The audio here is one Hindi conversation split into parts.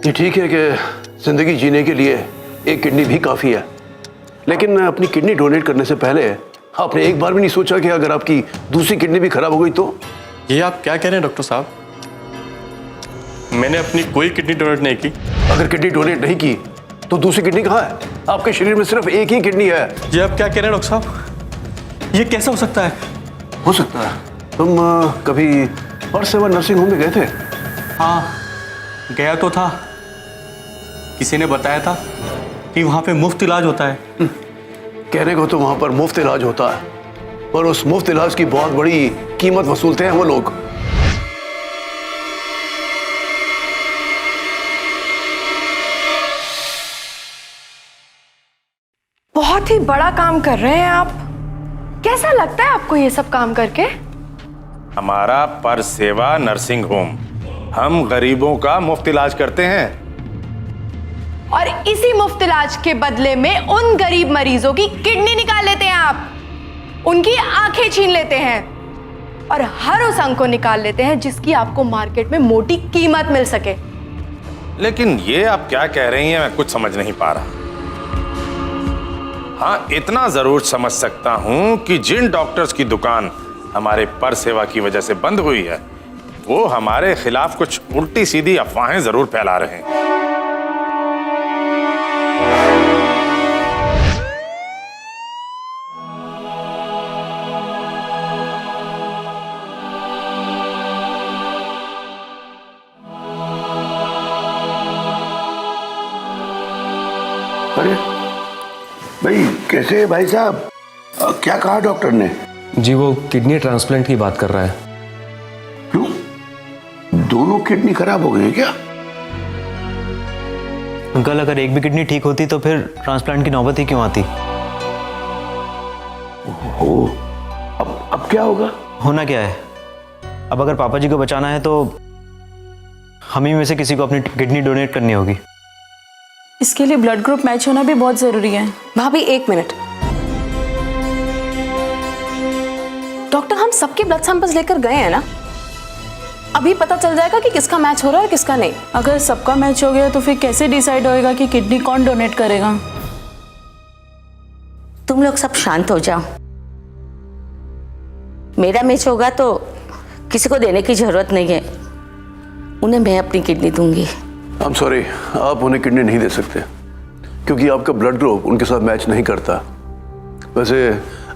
ये ठीक है कि जिंदगी जीने के लिए एक किडनी भी काफ़ी है, लेकिन अपनी किडनी डोनेट करने से पहले आपने एक बार भी नहीं सोचा कि अगर आपकी दूसरी किडनी भी खराब हो गई तो? ये आप क्या कह रहे हैं डॉक्टर साहब? मैंने अपनी कोई किडनी डोनेट नहीं की। अगर किडनी डोनेट नहीं की तो दूसरी किडनी कहाँ है? आपके शरीर में सिर्फ एक ही किडनी है। ये आप क्या कह रहे हैं डॉक्टर साहब? ये कैसे हो सकता है? हो सकता है। तुम कभी परसेवा नर्सिंग होम में गए थे? हाँ, गया तो था। किसी ने बताया था कि वहाँ पे मुफ्त इलाज होता है। कहने को तो वहाँ पर मुफ्त इलाज होता है, पर उस मुफ्त इलाज की बहुत बड़ी कीमत वसूलते हैं वो लोग। बहुत ही बड़ा काम कर रहे हैं आप। कैसा लगता है आपको ये सब काम करके? हमारा परसेवा नर्सिंग होम, हम गरीबों का मुफ्त इलाज करते हैं। और इसी मुफ्त इलाज के बदले में उन गरीब मरीजों की किडनी निकाल लेते हैं आप, उनकी आंखें छीन लेते हैं और हर उस अंग को निकाल लेते हैं जिसकी आपको मार्केट में मोटी कीमत मिल सके। लेकिन ये आप क्या कह रही हैं, मैं कुछ समझ नहीं पा रहा। हाँ, इतना जरूर समझ सकता हूं कि जिन डॉक्टर्स की दुकान हमारे परसेवा की वजह से बंद हुई है, वो हमारे खिलाफ कुछ उल्टी सीधी अफवाहें जरूर फैला रहे हैं। अरे भाई, कैसे है भाई साहब? क्या कहा डॉक्टर ने? जी वो किडनी ट्रांसप्लांट की बात कर रहा है। क्यों, दोनों किडनी खराब हो गई क्या? अंकल, अगर एक भी किडनी ठीक होती तो फिर ट्रांसप्लांट की नौबत ही क्यों आती? हो, अब क्या होगा? होना क्या है, अब अगर पापा जी को बचाना है तो हम ही में से किसी को अपनी किडनी डोनेट करनी होगी। इसके लिए ब्लड ग्रुप मैच होना भी बहुत जरूरी है। भाभी एक मिनट, डॉक्टर हम सबके ब्लड सैंपल्स लेकर गए हैं ना, अभी पता चल जाएगा कि किसका मैच हो रहा है और किसका नहीं। अगर सबका मैच हो गया तो फिर कैसे डिसाइड होएगा कि किडनी कौन डोनेट करेगा? तुम लोग सब शांत हो जाओ, मेरा मैच होगा तो किसी को देने की जरूरत नहीं है, उन्हें मैं अपनी किडनी दूंगी। आई एम सॉरी, आप उन्हें किडनी नहीं दे सकते क्योंकि आपका ब्लड ग्रुप उनके साथ मैच नहीं करता। वैसे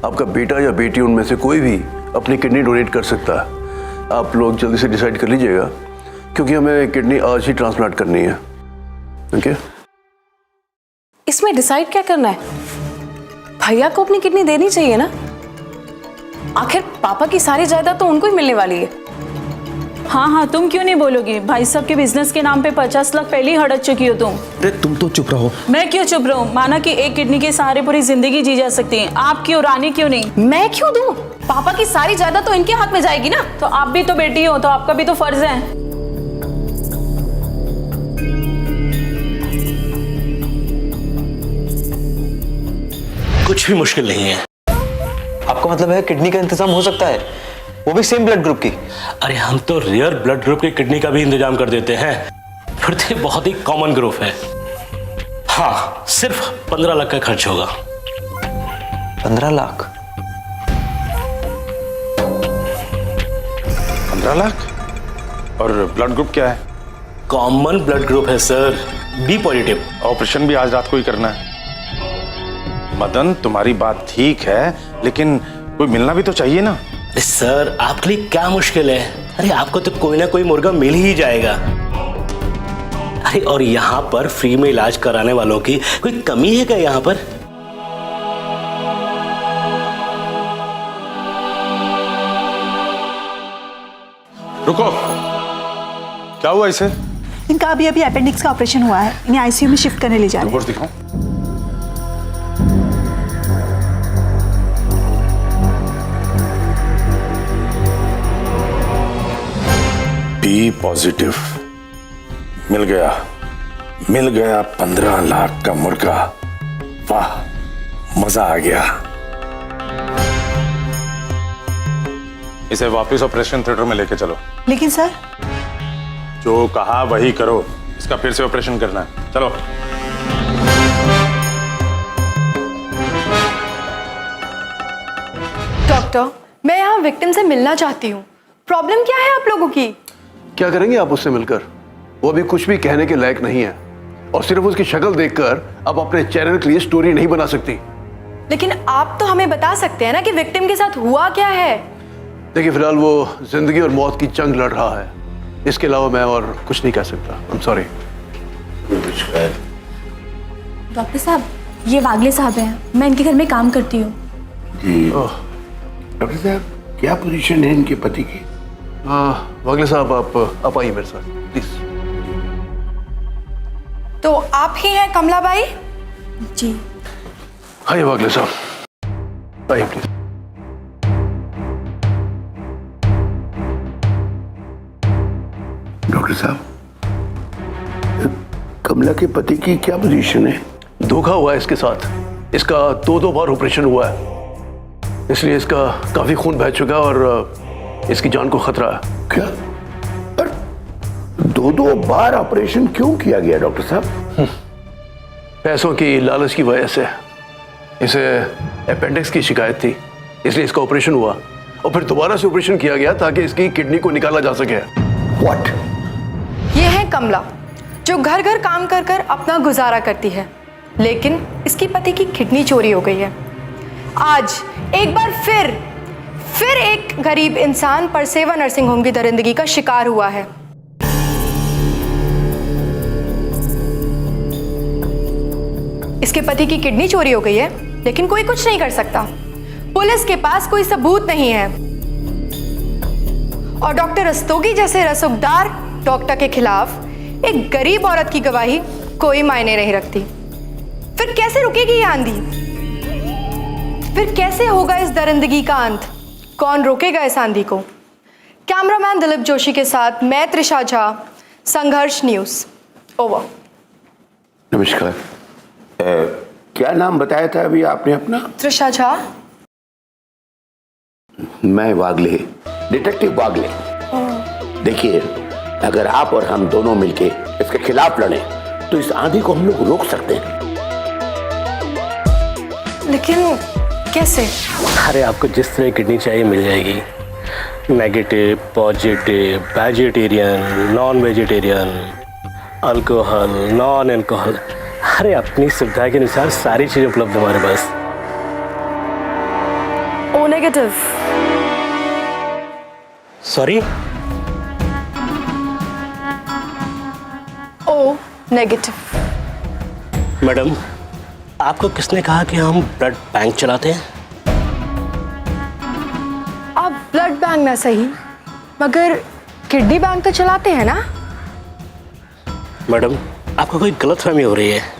आपका बेटा या बेटी उनमें से कोई भी अपनी किडनी डोनेट कर सकता है। आप लोग जल्दी से डिसाइड कर लीजिएगा क्योंकि हमें किडनी आज ही ट्रांसप्लांट करनी है। ओके? इसमें डिसाइड क्या करना है? भैया को अपनी किडनी देनी चाहिए ना, आखिर पापा की सारी जायदाद तो उनको ही मिलने वाली है। हाँ हाँ, तुम क्यों नहीं बोलोगी? भाई साहब के बिजनेस के नाम पे 50 लाख पहले ही हड़प चुकी हो तुम। अरे तुम तो चुप रहो। मैं क्यों चुप रहूं? माना कि एक किडनी के सहारे पूरी जिंदगी जी जा सकती है, आप क्यों, रानी क्यों नहीं? मैं क्यों दूं? पापा की सारी जायदाद तो इनके हाथ में जाएगी ना। तो आप भी तो बेटी हो, तो आपका भी तो फर्ज है। कुछ भी मुश्किल नहीं है। आपका मतलब है किडनी का इंतजाम हो सकता है, वो भी सेम ब्लड ग्रुप की? अरे हम तो रेयर ब्लड ग्रुप की किडनी का भी इंतजाम कर देते हैं, फिर तो ये बहुत ही कॉमन ग्रुप है। हाँ, सिर्फ 15 लाख का खर्च होगा। 15 लाख? 15 लाख? और ब्लड ग्रुप क्या है? कॉमन ब्लड ग्रुप है सर, बी पॉजिटिव। ऑपरेशन भी आज रात को ही करना है। मदन, तुम्हारी बात ठीक है, लेकिन कोई मिलना भी तो चाहिए ना। सर आपके लिए क्या मुश्किल है? अरे आपको तो कोई ना कोई मुर्गा मिल ही जाएगा। अरे और यहाँ पर फ्री में इलाज कराने वालों की कोई कमी है क्या यहाँ पर? रुको, क्या हुआ इसे? इनका अभी अपेंडिक्स का ऑपरेशन हुआ है, इन्हें आईसीयू में शिफ्ट करने ले जा रहे हैं। रिपोर्ट दिखाओ। बी पॉजिटिव मिल गया, 15 लाख का मुर्गा। वाह, मजा आ गया। इसे वापस ऑपरेशन थिएटर में लेके चलो। लेकिन सर, जो कहा वही करो, इसका फिर से ऑपरेशन करना है। चलो। डॉक्टर, मैं यहाँ विक्टिम से मिलना चाहती हूँ। प्रॉब्लम क्या है आप लोगों की? क्या करेंगे आप उससे मिलकर? वो अभी कुछ भी कहने के लायक नहीं है, और सिर्फ उसकी शक्ल देखकर आप अपने चैनल के लिए स्टोरी नहीं बना सकती। लेकिन आप तो हमें बता सकते हैं ना कि विक्टिम के साथ हुआ क्या है। देखिए, फिलहाल वो जिंदगी और मौत की जंग लड़ रहा है। इसके अलावा मैं और कुछ नहीं कह सकता। I am sorry. डॉक्टर साहब, ये वागले साहब हैं, मैं इनके घर में काम करती हूँ। जी डॉक्टर साहब, क्या पोजीशन है इनके पति की? वागले साहब, आप आइए मेरे साथ प्लीज। तो आप ही हैं कमलाबाई? जी। आइए वागले साहब, आइए प्लीज। डॉक्टर साहब, कमला के पति की क्या पोजीशन है? धोखा हुआ है इसके साथ। इसका दो बार ऑपरेशन हुआ है, इसलिए इसका काफी खून बह चुका है और इसकी जान को खतरा है। क्या? पर 2 बार ऑपरेशन क्यों किया गया डॉक्टर साहब? पैसों की लालच की वजह से। इसे अपेंडिक्स की शिकायत थी, इसलिए इसका ऑपरेशन हुआ, और फिर दोबारा से ऑपरेशन किया गया ताकि इसकी किडनी को निकाला जा सके। व्हाट? ये है कमला, जो घर घर काम कर कर अपना गुजारा करती है, लेकिन इसकी पति की किडनी चोरी हो गई है। आज एक बार फिर एक गरीब इंसान परसेवा नर्सिंग होम की दरिंदगी का शिकार हुआ है। इसके पति की किडनी चोरी हो गई है, लेकिन कोई कुछ नहीं कर सकता। पुलिस के पास कोई सबूत नहीं है, और डॉक्टर रस्तोगी जैसे रसूखदार डॉक्टर के खिलाफ एक गरीब औरत की गवाही कोई मायने नहीं रखती। फिर कैसे रुकेगी ये आंधी? फिर कैसे होगा इस दरिंदगी का अंत? कौन रोकेगा इस आंधी को? कैमरामैन दिलीप जोशी के साथ मैं त्रिशा झा, संघर्ष न्यूज। ओवर। नमस्कार। क्या नाम बताया था अभी आपने अपना? त्रिशा झा। मैं वागले, डिटेक्टिव वागले। देखिए, अगर आप और हम दोनों मिलके इसके खिलाफ लड़ें तो इस आंधी को हम लोग रोक सकते हैं। लेकिन कैसे? अरे आपको जिस तरह किडनी चाहिए मिल जाएगी। Negative, positive, vegetarian, non vegetarian, alcohol, non alcohol, अरे अपनी सुविधा के अनुसार सारी चीजें उपलब्ध हमारे पास। O negative. Sorry? O negative. Madam, आपको किसने कहा कि हम ब्लड बैंक चलाते हैं? आप ब्लड बैंक ना सही, मगर किडनी बैंक तो चलाते हैं ना? मैडम, आपको कोई गलतफहमी हो रही है।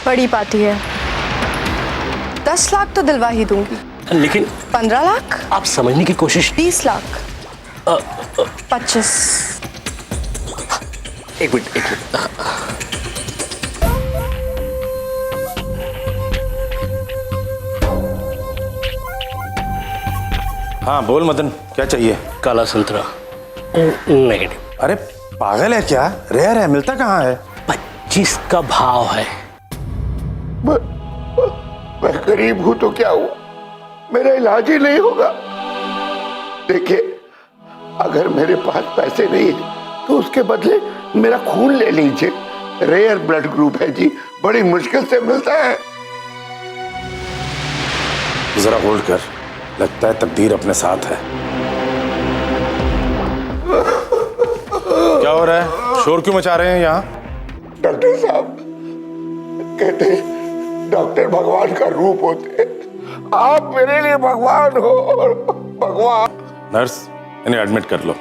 बड़ी पार्टी है, 10 लाख तो दिलवा ही दूंगी। लेकिन 15 लाख? आप समझने की कोशिश। 20 लाख? 25? एक मिनट। हाँ बोल मदन, क्या चाहिए? काला संतरा। नेगेटिव। अरे पागल है क्या? रेयर है, मिलता कहाँ है? 25 का भाव है। मैं गरीब हूं तो क्या हुआ, मेरा इलाज ही नहीं होगा। देखिए, अगर मेरे पास पैसे नहीं है तो उसके बदले मेरा खून ले लीजिए। रेयर ब्लड ग्रुप है जी, बड़ी मुश्किल से मिलता है। जरा होल्ड कर, लगता है तकदीर अपने साथ है। क्या हो रहा है? शोर क्यों मचा रहे हैं यहाँ? डॉक्टर साहब कहते हैं डॉक्टर भगवान का रूप होते हैं। आप मेरे लिए भगवान हो। भगवान। नर्स, इन्हें एडमिट कर लो।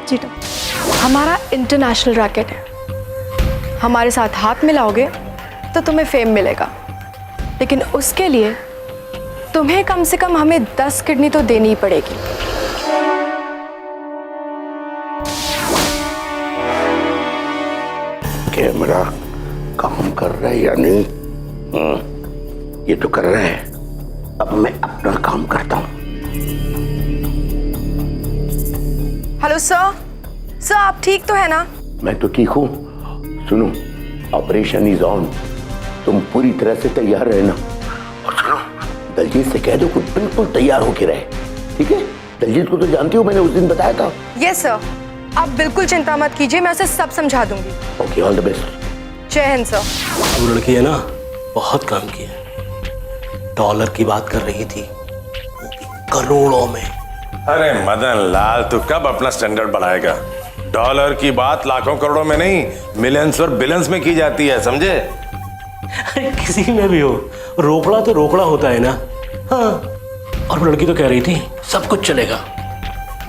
जी डॉक्टर। हमारा इंटरनेशनल रैकेट है, हमारे साथ हाथ मिलाओगे तो तुम्हें फेम मिलेगा, लेकिन उसके लिए तुम्हें कम से कम हमें 10 किडनी तो देनी ही पड़ेगी। कैमरा काम कर रहा है या नहीं? ये तो कर रहा है। अब मैं अपना काम करता हूँ। हेलो सर, सर आप ठीक तो है ना? मैं तो ठीक हूँ। सुनो, ऑपरेशन इज ऑन। तुम पूरी तरह से तैयार रहना। और सुनो, दलजीत से कह दो कि बिल्कुल तैयार होके रहे, ठीक है? दलजीत को तो जानती हो, मैंने उस दिन बताया था। यस सर, आप बिल्कुल चिंता मत कीजिए, मैं उसे सब समझा दूंगी। Okay, all the best. जय हिंद सर। वो लड़की है ना, बहुत काम किया। डॉलर की बात कर रही थी, करोड़ों में। अरे मदन लाल, तू कब अपना स्टैंडर्ड बढ़ाएगा? डॉलर की बात लाखों करोड़ों में नहीं, मिलियंस और बिलियंस में की जाती है, समझे? अरे किसी में भी हो, रोकड़ा तो रोकड़ा होता है ना। हाँ, और वो लड़की तो कह रही थी सब कुछ चलेगा,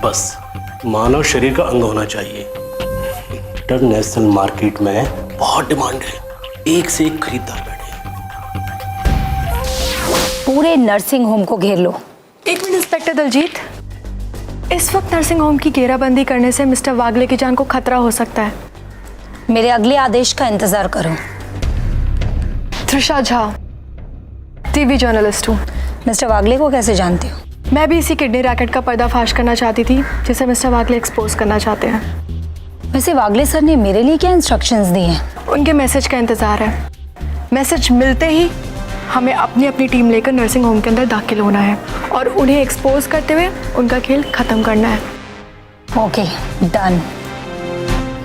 बस मानव शरीर का अंग होना चाहिए। इंटरनेशनल मार्केट में बहुत डिमांड है, एक से एक खरीदार बैठे। पूरे नर्सिंग होम को घेर लो। एक मिनट इंस्पेक्टर दलजीत, इस वक्त नर्सिंग होम की घेराबंदी करने से मिस्टर वागले की जान को खतरा हो सकता है। मेरे अगले आदेश का इंतजार करो। त्रिशा झा, टीवी जर्नलिस्ट हूँ। मिस्टर वागले को कैसे जानते हो? मैं भी इसी किडनी रैकेट का पर्दाफाश करना चाहती थी जिसे मिस्टर वागले एक्सपोज करना चाहते हैं। वैसे वागले सर ने मेरे लिए क्या इंस्ट्रक्शंस दिए हैं? उनके मैसेज का इंतजार है। मैसेज मिलते ही हमें अपनी अपनी टीम लेकर नर्सिंग होम के अंदर दाखिल होना है और उन्हें एक्सपोज करते हुए उनका खेल खत्म करना है। Okay, done.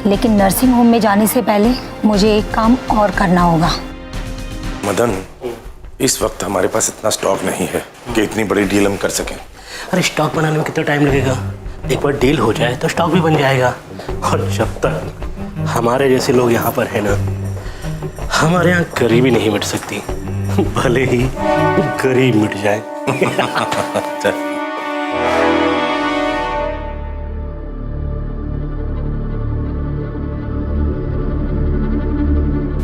लेकिन नर्सिंग होम में जाने से पहले मुझे एक काम और करना होगा। मदन, इस वक्त हमारे पास इतना स्टॉक नहीं है कि इतनी बड़ी डील हम कर सकें। अरे स्टॉक बनाने में कितना टाइम लगेगा? एक बार डील हो जाए तो स्टॉक भी बन जाएगा। और जब तक हमारे जैसे लोग यहाँ पर है ना, हमारे यहाँ गरीबी नहीं मिट सकती, भले ही गरीब मिट जाए।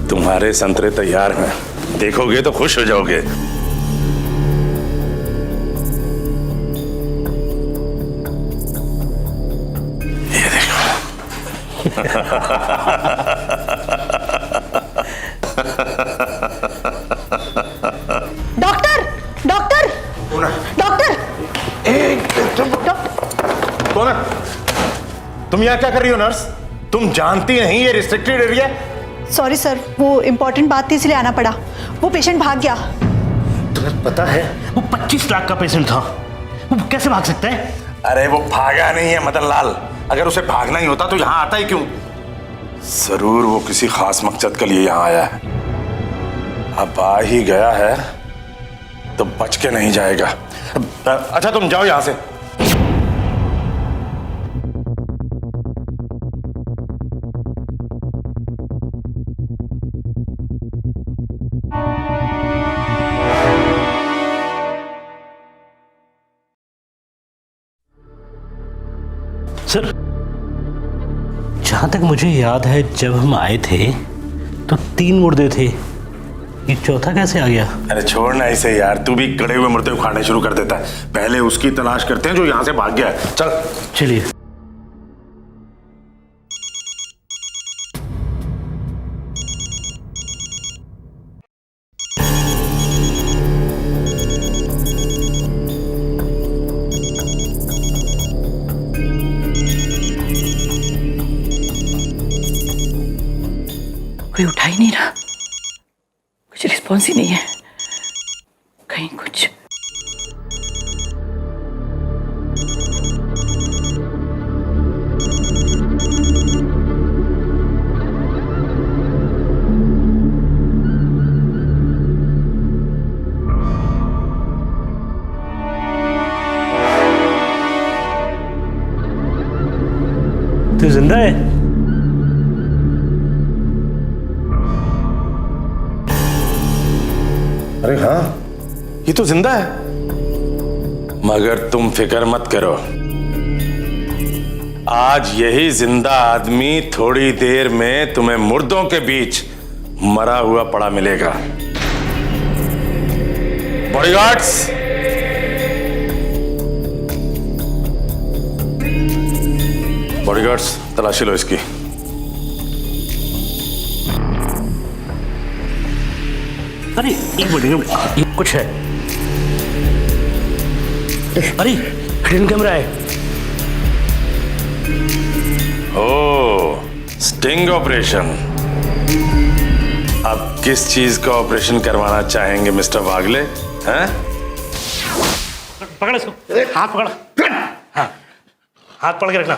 तुम्हारे संतरे तैयार हैं, देखोगे तो खुश हो जाओगे। ये देखो। Doctor, doctor, doctor! कौन है? तुम यहाँ क्या कर रही हो नर्स? तुम जानती नहीं ये रिस्ट्रिक्टेड एरिया? सॉरी सर, वो इम्पोर्टेंट बात थी इसलिए आना पड़ा। वो पेशेंट भाग गया। तुम्हें पता है वो 25 लाख का पेशेंट था, वो कैसे भाग सकता है? अरे वो भागा नहीं है मदन लाल, अगर उसे भागना ही होता तो यहाँ आता ही क्यों? जरूर वो किसी खास मकसद के लिए यहाँ आया है। अब आ ही गया है तो बच के नहीं जाएगा। अच्छा तुम जाओ यहाँ से। सर, जहां तक मुझे याद है जब हम आए थे तो 3 मुर्दे थे, ये चौथा कैसे आ गया? अरे छोड़ना इसे यार, तू भी गड़े हुए मुर्दे उखाड़ने शुरू कर देता है। पहले उसकी तलाश करते हैं जो यहाँ से भाग गया है। चल चलिए। कोई उठा ही नहीं रहा, कुछ रिस्पॉन्स ही नहीं है। कहीं कुछ तू जिंदा है? अरे हाँ, ये तो जिंदा है। मगर तुम फिक्र मत करो, आज यही जिंदा आदमी थोड़ी देर में तुम्हें मुर्दों के बीच मरा हुआ पड़ा मिलेगा। बॉडीगार्ड्स, बॉडीगार्ड्स तलाशी लो इसकी। अरे एक मिनट, ये कुछ है। अरे हिडन कैमरा है। ओ, स्टिंग ऑपरेशन। अब किस चीज का ऑपरेशन करवाना चाहेंगे मिस्टर वागले? हैं? पकड़ इसको, हाथ पकड़। हाँ, हाथ पकड़ के रखना।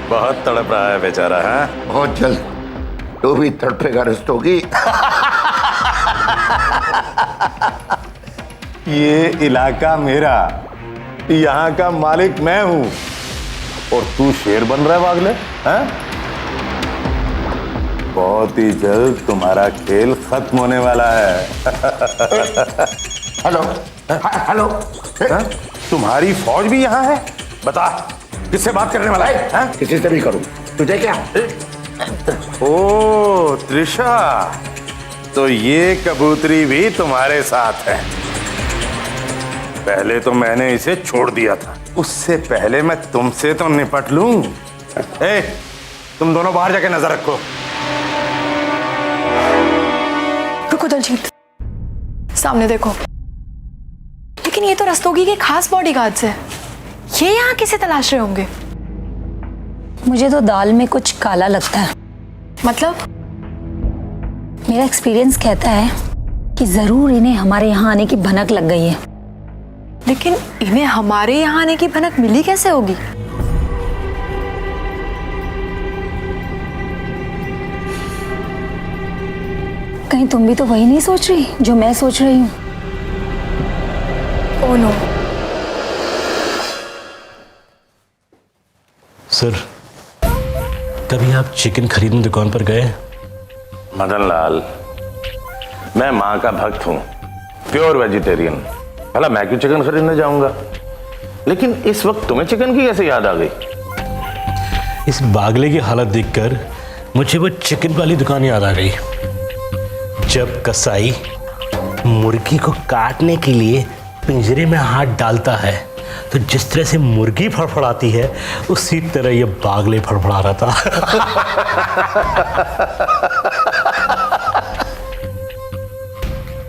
बहुत तड़प रहा है बेचारा। है बहुत जल्द तो भी तड़पेगा रस्तोगी। ये इलाका मेरा, यहाँ का मालिक मैं हूं और तू शेर बन रहा है वागले? हैं? बहुत ही जल्द तुम्हारा खेल खत्म होने वाला है। हेलो हेलो, तुम्हारी फौज भी यहाँ है? बता, किससे बात करने वाला है? हैं? किसी से भी करूं, तुझे क्या? ओ त्रिशा, तो ये कबूतरी भी तुम्हारे साथ है। पहले तो मैंने इसे छोड़ दिया था, उससे पहले मैं तुमसे तो निपट लूं। ए, तुम दोनों बाहर जाके नजर रखो। रुको दलजीत, सामने देखो। लेकिन ये तो रस्तोगी के खास बॉडीगार्ड्स हैं। ये यहाँ किसे तलाश रहे होंगे? मुझे तो दाल में कुछ काला लगता है। मतलब? मेरा एक्सपीरियंस कहता है कि जरूर इन्हें हमारे यहाँ आने की भनक लग गई है। लेकिन इन्हें हमारे यहाँ आने की भनक मिली कैसे होगी? कहीं तुम भी तो वही नहीं सोच रही जो मैं सोच रही हूँ? Oh no. सर, कभी आप चिकन खरीदने दुकान पर गए? मदन लाल, मैं माँ का भक्त हूँ, प्योर वेजिटेरियन। भला मैं क्यों चिकन खरीदने जाऊंगा? लेकिन इस वक्त तुम्हें चिकन की कैसे याद आ गई? इस बागले की हालत देखकर मुझे वो चिकन वाली दुकान याद आ गई। जब कसाई मुर्गी को काटने के लिए पिंजरे में हाथ डालता है तो जिस तरह से मुर्गी फड़फड़ाती है, उसी तरह ये बागले फड़फड़ा रहा था।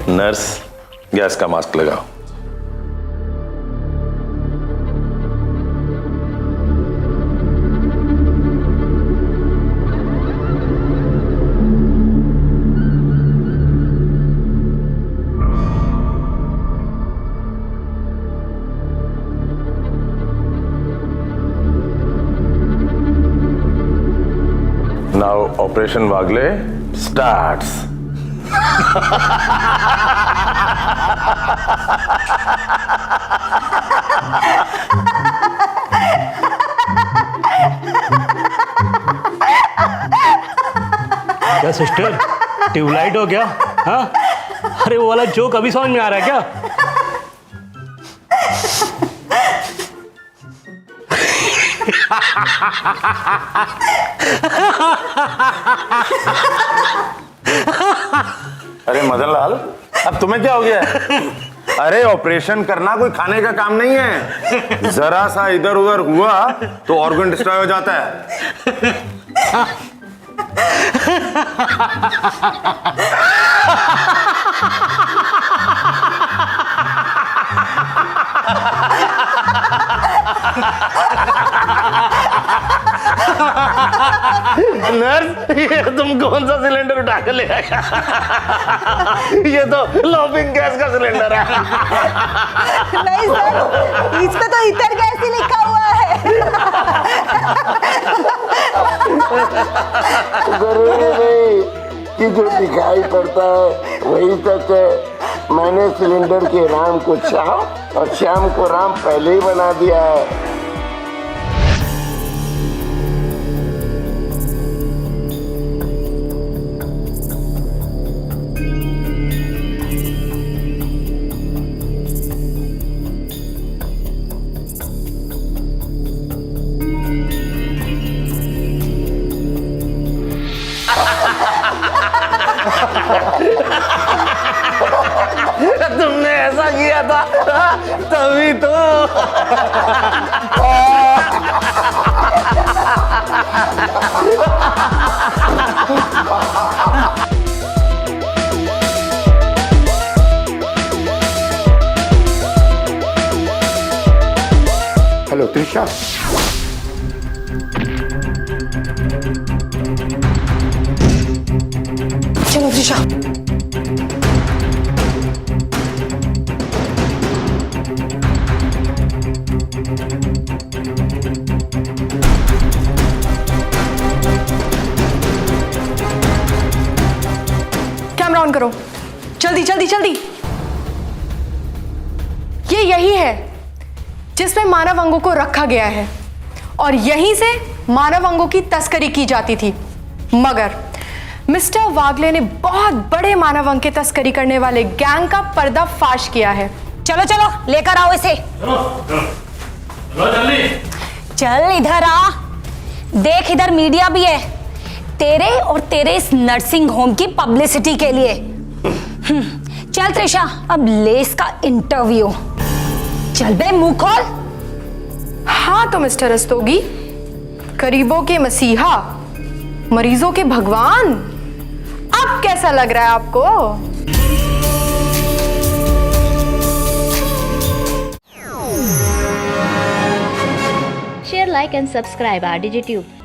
नर्स, गैस का मास्क लगाओ। Now Operation Wagle starts. क्या सिस्टर, ट्यूबलाइट हो क्या? हाँ, अरे वो वाला जोक अभी समझ में आ रहा है क्या? अरे मदन लाल, अब तुम्हें क्या हो गया है? अरे ऑपरेशन करना कोई खाने का काम नहीं है। जरा सा इधर उधर हुआ तो ऑर्गन डिस्ट्रॉय हो जाता है। नर्स, ये तुम कौन सा सिलेंडर उठा कर ले आया? ये तो लॉबिंग गैस का सिलेंडर है। नहीं सर, इस पे तो ईथर गैस ही लिखा हुआ है। जरूरी नहीं कि जो दिखाई पड़ता है वही सच है। मैंने सिलेंडर के राम को श्याम और श्याम को राम पहले ही बना दिया है। तुमने ऐसा किया था तभी तो। हेलो त्रिशा। चलो त्रिशा। कैमरा ऑन करो, जल्दी जल्दी जल्दी। ये यही है जिसमें मानव अंगों को रखा गया है और यहीं से मानव अंगों की तस्करी की जाती थी। मगर मिस्टर वागले ने बहुत बड़े मानव अंग की तस्करी करने वाले गैंग का पर्दाफाश किया है। चलो चलो लेकर आओ इसे। चल इधर आ, देख इधर मीडिया भी है, तेरे और तेरे इस नर्सिंग होम की पब्लिसिटी के लिए। चल त्रिशा, अब ले इसका इंटरव्यू। चल बे मुंह खोल। हाँ तो मिस्टर रस्तोगी, गरीबों के मसीहा, मरीजों के भगवान, अब कैसा लग रहा है आपको? Share, like and subscribe our DigiTube.